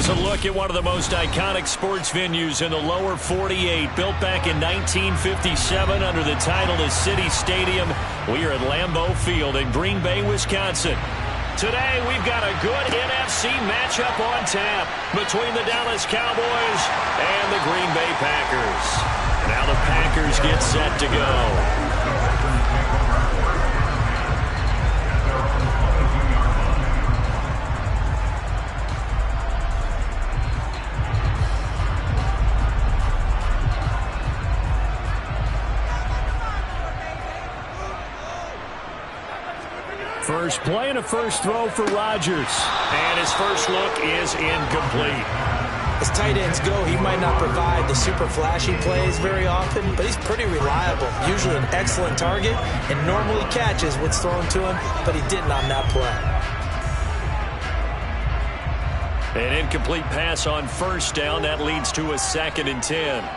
Here's a look at one of the most iconic sports venues in the lower 48. Built back in 1957 under the title of City Stadium. We are at Lambeau Field in Green Bay, Wisconsin. Today, we've got a good NFC matchup on tap between the Dallas Cowboys and the Green Bay Packers. Now the Packers get set to go. First play and a first throw for Rodgers. And his first look is incomplete. As tight ends go, he might not provide the super flashy plays very often, but he's pretty reliable. Usually an excellent target and normally catches what's thrown to him, but he didn't on that play. An incomplete pass on first down. That leads to a 2nd and 10.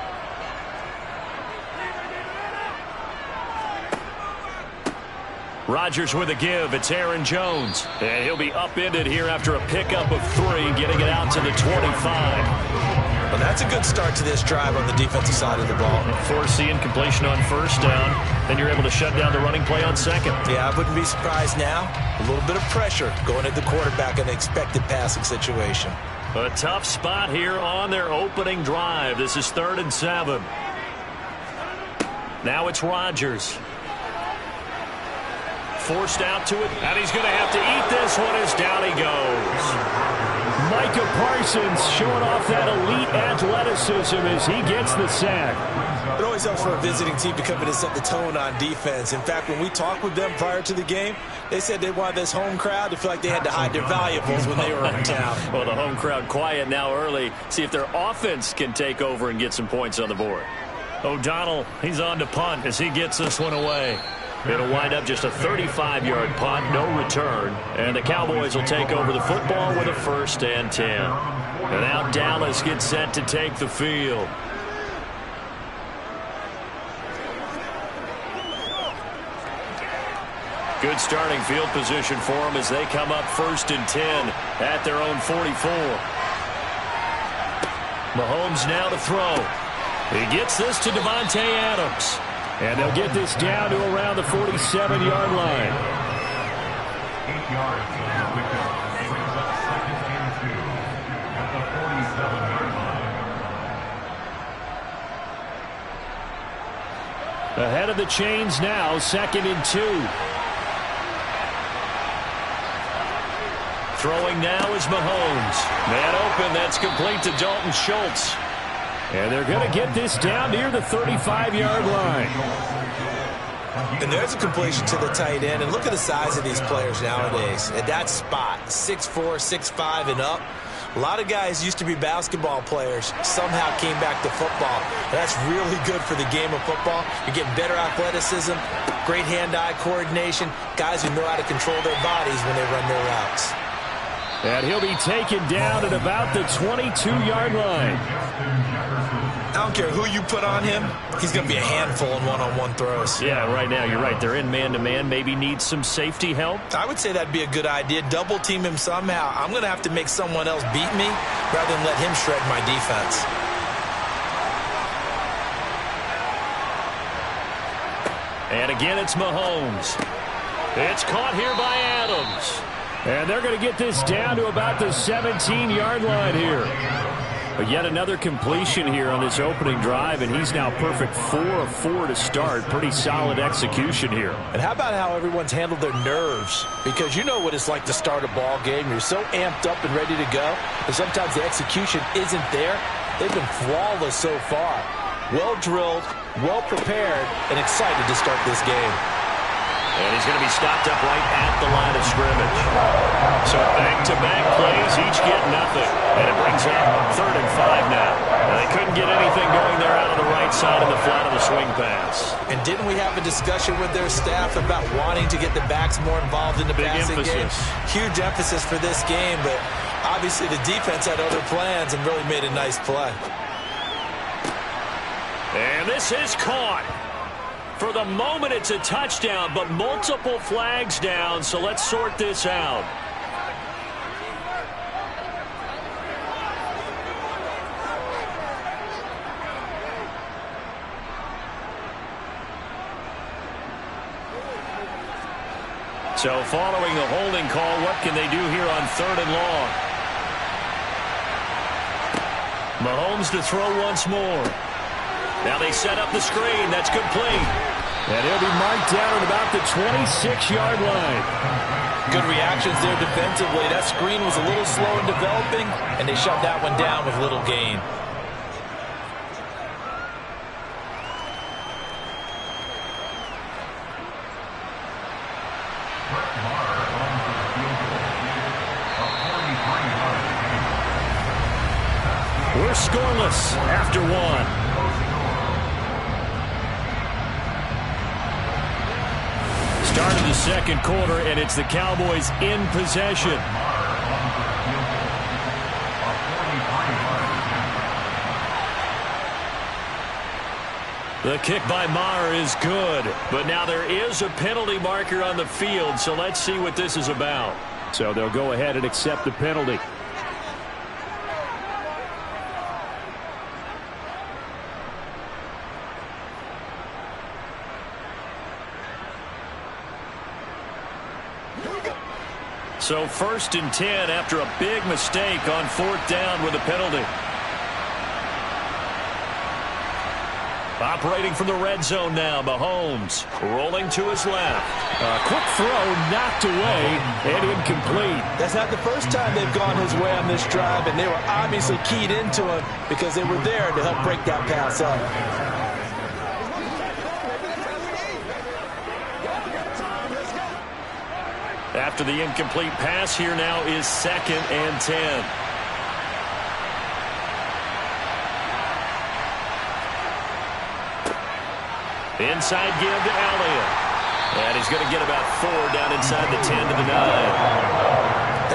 Rodgers with a give. It's Aaron Jones. And he'll be upended here after a pickup of 3, getting it out to the 25. Well, that's a good start to this drive on the defensive side of the ball. Force the incompletion on first down. Then you're able to shut down the running play on second. Yeah, I wouldn't be surprised now. A little bit of pressure going at the quarterback in an expected passing situation. A tough spot here on their opening drive. This is 3rd and 7. Now it's Rodgers. Forced out to it, and he's going to have to eat this one as down he goes. Micah Parsons showing off that elite athleticism as he gets the sack. It always helps for a visiting team to come in and set the tone on defense. In fact, when we talked with them prior to the game, they said they wanted this home crowd to feel like they had to hide their valuables when they were in town. Well, the home crowd quiet now early. See if their offense can take over and get some points on the board. O'Donnell, he's on to punt as he gets this one away. It'll wind up just a 35-yard punt, no return. And the Cowboys will take over the football with a 1st and 10. And now Dallas gets set to take the field. Good starting field position for them as they come up 1st and 10 at their own 44. Mahomes now to throw. He gets this to Davante Adams. And they'll get this down to around the 47-yard line. 8 yards. Second and 2 at the 47-yard line. Ahead of the chains now, 2nd and 2. Throwing now is Mahomes. Man open, that's complete to Dalton Schultz. And they're going to get this down near the 35-yard line. And there's a completion to the tight end. And look at the size of these players nowadays. At that spot, 6'4", 6'5", and up. A lot of guys used to be basketball players, somehow came back to football. That's really good for the game of football. You're getting better athleticism, great hand-eye coordination, guys who know how to control their bodies when they run their routes. And he'll be taken down at about the 22-yard line. I don't care who you put on him, he's going to be a handful in one-on-one throws. Yeah, right now, you're right. They're in man-to-man, maybe needs some safety help. I would say that'd be a good idea. Double team him somehow. I'm going to have to make someone else beat me rather than let him shred my defense. And again, it's Mahomes. It's caught here by Adams. And they're going to get this down to about the 17-yard line here. But yet another completion here on this opening drive, and he's now perfect 4 of 4 to start. Pretty solid execution here. And how about how everyone's handled their nerves? Because you know what it's like to start a ball game. You're so amped up and ready to go, and sometimes the execution isn't there. They've been flawless so far. Well drilled, well prepared, and excited to start this game. And he's going to be stopped up right at the line of scrimmage. So back-to-back plays, each get nothing. And it brings up 3rd and 5 now. And they couldn't get anything going there out on the right side of the flat of the swing pass. And didn't we have a discussion with their staff about wanting to get the backs more involved in the passing game? Huge emphasis for this game, but obviously the defense had other plans and really made a nice play. And this is caught. For the moment, it's a touchdown, but multiple flags down, so let's sort this out. So following the holding call, what can they do here on 3rd and long? Mahomes to throw once more. Now they set up the screen. That's complete. And he'll be marked down at about the 26-yard line. Good reactions there defensively. That screen was a little slow in developing, and they shut that one down with little gain. We're scoreless after one. Start of the second quarter, and it's the Cowboys in possession. The kick by Maher is good, but now there is a penalty marker on the field, so let's see what this is about. So they'll go ahead and accept the penalty. So 1st and 10 after a big mistake on 4th down with a penalty. Operating from the red zone now, Mahomes rolling to his left. A quick throw knocked away and incomplete. That's not the first time they've gone his way on this drive, and they were obviously keyed into him because they were there to help break that pass up. After the incomplete pass, here now is 2nd and 10. Inside give to Elliott. And he's going to get about 4 down inside the 10 to the 9.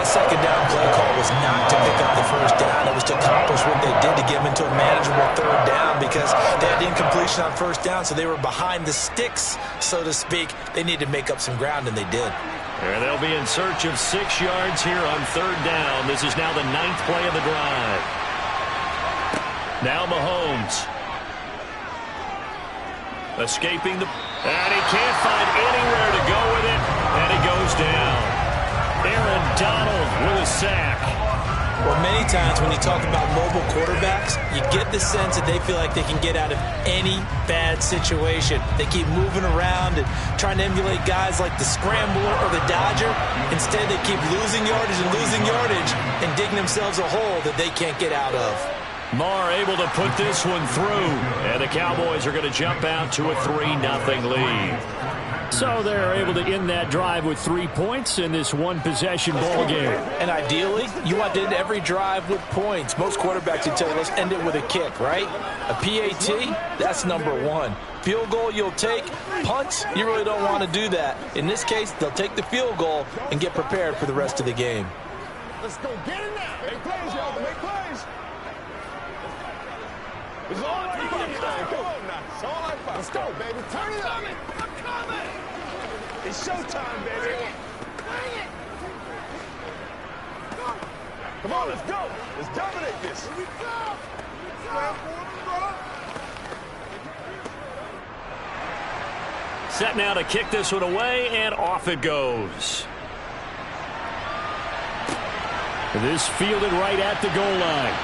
That second down play call was not to pick up the first down. It was to accomplish what they did to get them into a manageable 3rd down because they had incompletion on 1st down, so they were behind the sticks, so to speak. They needed to make up some ground, and they did. And they'll be in search of 6 yards here on 3rd down. This is now the 9th play of the drive. Now Mahomes. Escaping the... And he can't find anywhere to go with it. And he goes down. Aaron Donald with a sack. Well, many times when you talk about mobile quarterbacks, you get the sense that they feel like they can get out of any bad situation. They keep moving around and trying to emulate guys like the Scrambler or the Dodger. Instead, they keep losing yardage and digging themselves a hole that they can't get out of. Maher able to put this one through. And the Cowboys are going to jump out to a 3-0 lead. So they're able to end that drive with 3 points in this one-possession ball game. And ideally, you want to end every drive with points. Most quarterbacks would tell you, let's end it with a kick, right? A PAT, that's number 1. Field goal you'll take. Punts, you really don't want to do that. In this case, they'll take the field goal and get prepared for the rest of the game. Let's go get it now. Make plays, y'all. Make plays. It's all like fun. Come on now. It's all like fun. Let's go, baby. Turn it up. I'm coming. It's showtime, baby. Bring it. Come on, let's go. Let's dominate this. Here we go. Set now to kick this one away, and off it goes. This fielded right at the goal line.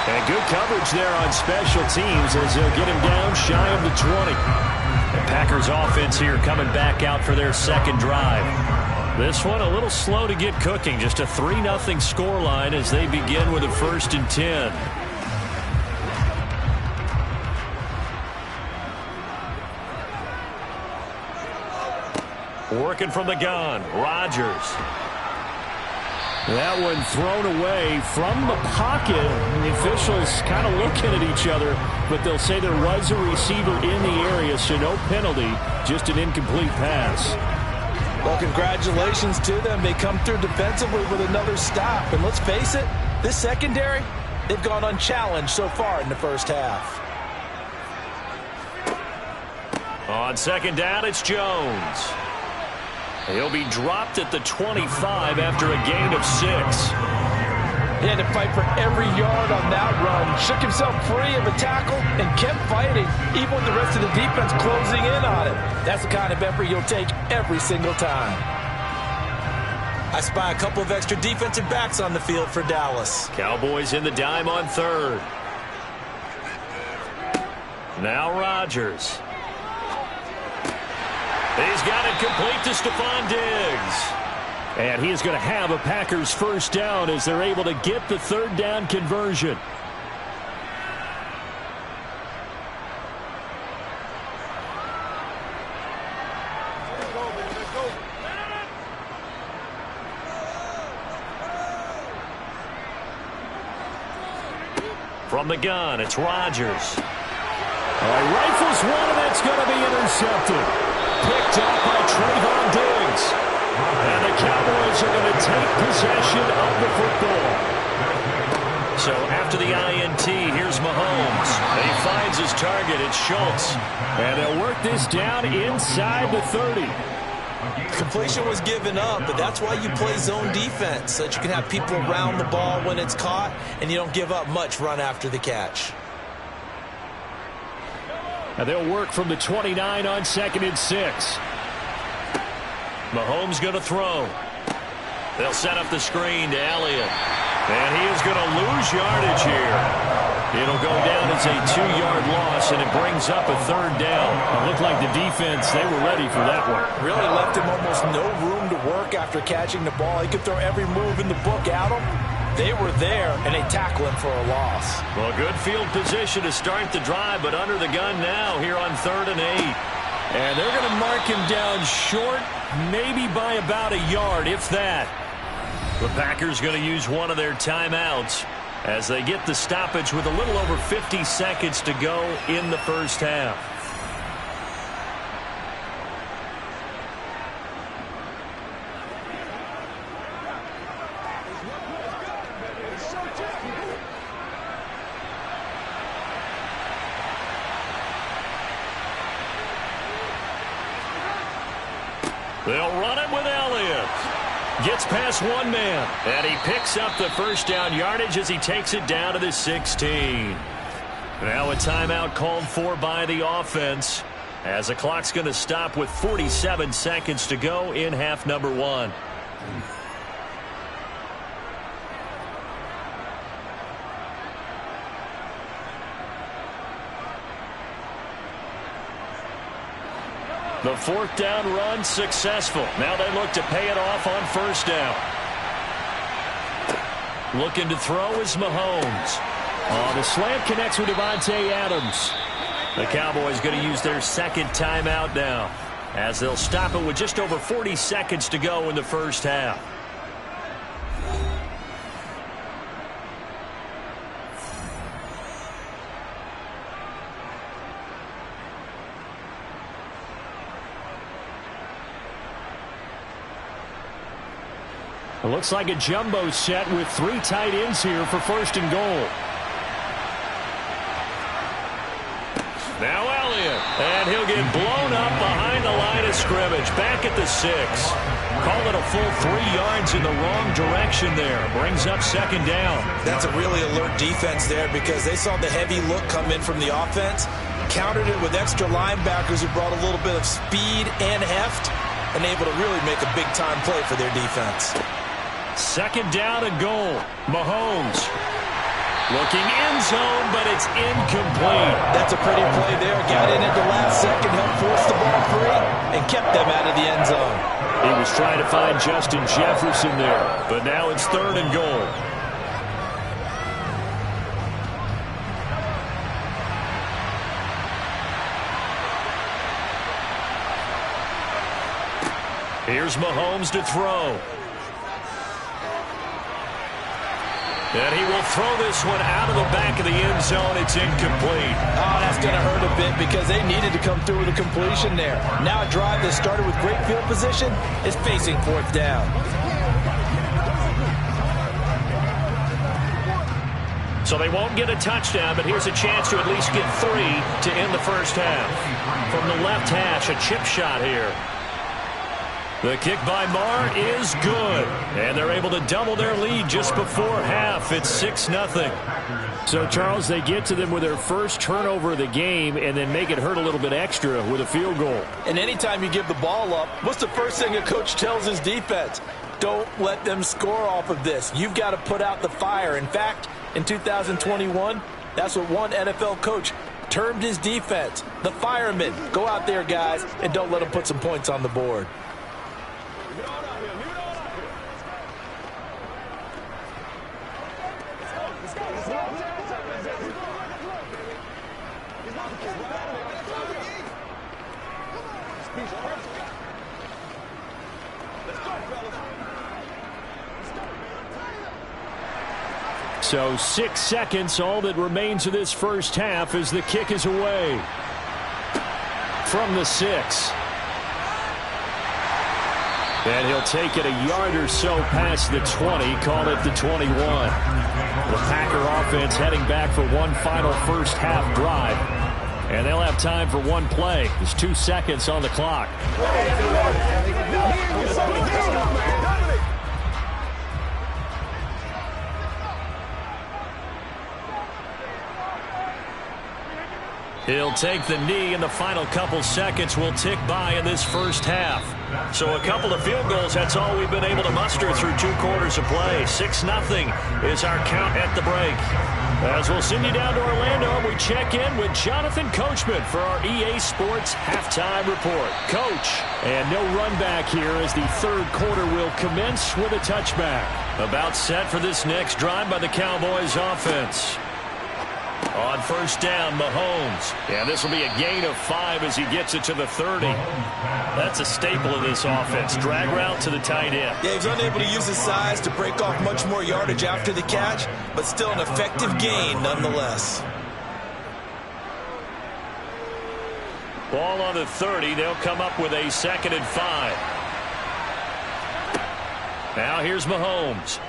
And good coverage there on special teams as they'll get him down shy of the 20. The Packers offense here coming back out for their 2nd drive. This one a little slow to get cooking. Just a 3-0 scoreline as they begin with a 1st and 10. Working from the gun, Rodgers. That one thrown away from the pocket. The officials kind of looking at each other, but they'll say there was a receiver in the area, so no penalty, just an incomplete pass. Well, congratulations to them. They come through defensively with another stop. And let's face it, this secondary, they've gone unchallenged so far in the first half. On 2nd down, it's Jones. He'll be dropped at the 25 after a gain of 6. He had to fight for every yard on that run. Shook himself free of a tackle and kept fighting, even with the rest of the defense closing in on him. That's the kind of effort you'll take every single time. I spy a couple of extra defensive backs on the field for Dallas. Cowboys in the dime on third. Now Rodgers. He's got it complete to Stephon Diggs. And he is going to have a Packers first down as they're able to get the third down conversion. From the gun, it's Rodgers. Rifles one, and that's going to be intercepted. Picked up by Trevon Diggs. And the Cowboys are going to take possession of the football. So after the INT, here's Mahomes. He finds his target. It's Schultz. And they'll work this down inside the 30. Completion was given up, but that's why you play zone defense, so that you can have people around the ball when it's caught, and you don't give up much run after the catch. And they'll work from the 29 on 2nd and 6. Mahomes going to throw. They'll set up the screen to Elliott. And he is going to lose yardage here. It'll go down as a 2-yard loss, and it brings up a third down. It looked like the defense, they were ready for that one. Really left him almost no room to work after catching the ball. He could throw every move in the book at him. They were there, and they tackle him for a loss. Well, good field position to start the drive, but under the gun now here on 3rd and 8. And they're going to mark him down short, maybe by about a yard, if that. The Packers going to use one of their timeouts as they get the stoppage with a little over 50 seconds to go in the first half. They'll run it with Elliott. Gets past one man, and he picks up the first down yardage as he takes it down to the 16. Now a timeout called for by the offense as the clock's going to stop with 47 seconds to go in half number 1. The 4th down run successful. Now they look to pay it off on first down. Looking to throw is Mahomes. The slant connects with Davante Adams. The Cowboys going to use their 2nd timeout now as they'll stop it with just over 40 seconds to go in the first half. It looks like a jumbo set with 3 tight ends here for 1st and goal. Now Elliott, and he'll get blown up behind the line of scrimmage. Back at the 6. Call it a full 3 yards in the wrong direction there. Brings up 2nd down. That's a really alert defense there because they saw the heavy look come in from the offense, countered it with extra linebackers who brought a little bit of speed and heft, and able to really make a big-time play for their defense. 2nd down and goal. Mahomes looking end zone, but it's incomplete. That's a pretty play there. Got in at the last second, helped force the ball free, and kept them out of the end zone. He was trying to find Justin Jefferson there, but now it's 3rd and goal. Here's Mahomes to throw. And he will throw this one out of the back of the end zone. It's incomplete. Oh, that's going to hurt a bit because they needed to come through with a completion there. Now a drive that started with great field position is facing 4th down. So they won't get a touchdown, but here's a chance to at least get 3 to end the first half. From the left hash, a chip shot here. The kick by Marr is good. And they're able to double their lead just before half. It's 6-0. So, Charles, they get to them with their first turnover of the game and then make it hurt a little bit extra with a field goal. And anytime you give the ball up, what's the first thing a coach tells his defense? Don't let them score off of this. You've got to put out the fire. In fact, in 2021, that's what one NFL coach termed his defense, the firemen. Go out there, guys, and don't let them put some points on the board. So 6 seconds, all that remains of this first half as the kick is away. From the 6. And he'll take it a yard or so past the 20, call it the 21. The Packer offense heading back for one final first half drive. And they'll have time for one play. There's 2 seconds on the clock. He'll take the knee, and the final couple seconds will tick by in this first half. So a couple of field goals, that's all we've been able to muster through 2 quarters of play. 6-0 is our count at the break. As we'll send you down to Orlando, we check in with Jonathan Coachman for our EA Sports Halftime Report. Coach. And no run back here as the third quarter will commence with a touchback. About set for this next drive by the Cowboys offense. On first down, Mahomes. And this will be a gain of 5 as he gets it to the 30. That's a staple of this offense. Drag route to the tight end. Yeah, he's unable to use his size to break off much more yardage after the catch, but still an effective gain nonetheless. Ball on the 30. They'll come up with a 2nd and 5. Now here's Mahomes.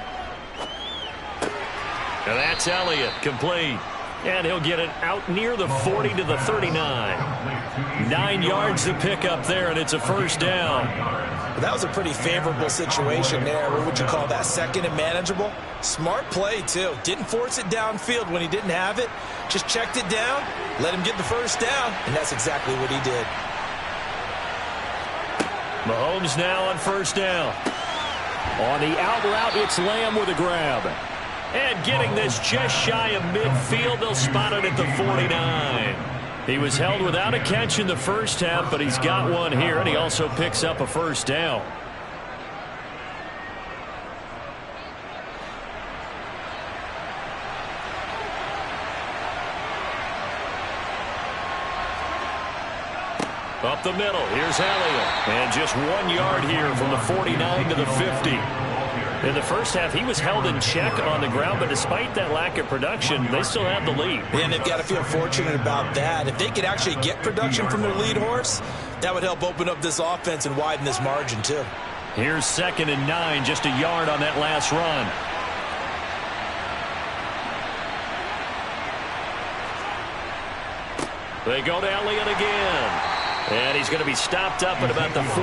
And that's Elliott, complete. And he'll get it out near the 40 to the 39. 9 yards to pick up there, and it's a first down. Well, that was a pretty favorable situation there. What would you call that? 2nd and manageable? Smart play, too. Didn't force it downfield when he didn't have it. Just checked it down, let him get the first down, and that's exactly what he did. Mahomes now on first down. On the out route, it's Lamb with a grab. And getting this just shy of midfield, they'll spot it at the 49. He was held without a catch in the first half, but he's got one here, and he also picks up a first down. Up the middle, here's Elliott. And just 1 yard here from the 49 to the 50. In the first half, he was held in check on the ground, but despite that lack of production, they still have the lead. And they've got to feel fortunate about that. If they could actually get production from their lead horse, that would help open up this offense and widen this margin, too. Here's 2nd and 9, just a yard on that last run. They go to Elliott again. And he's going to be stopped up at about the 40.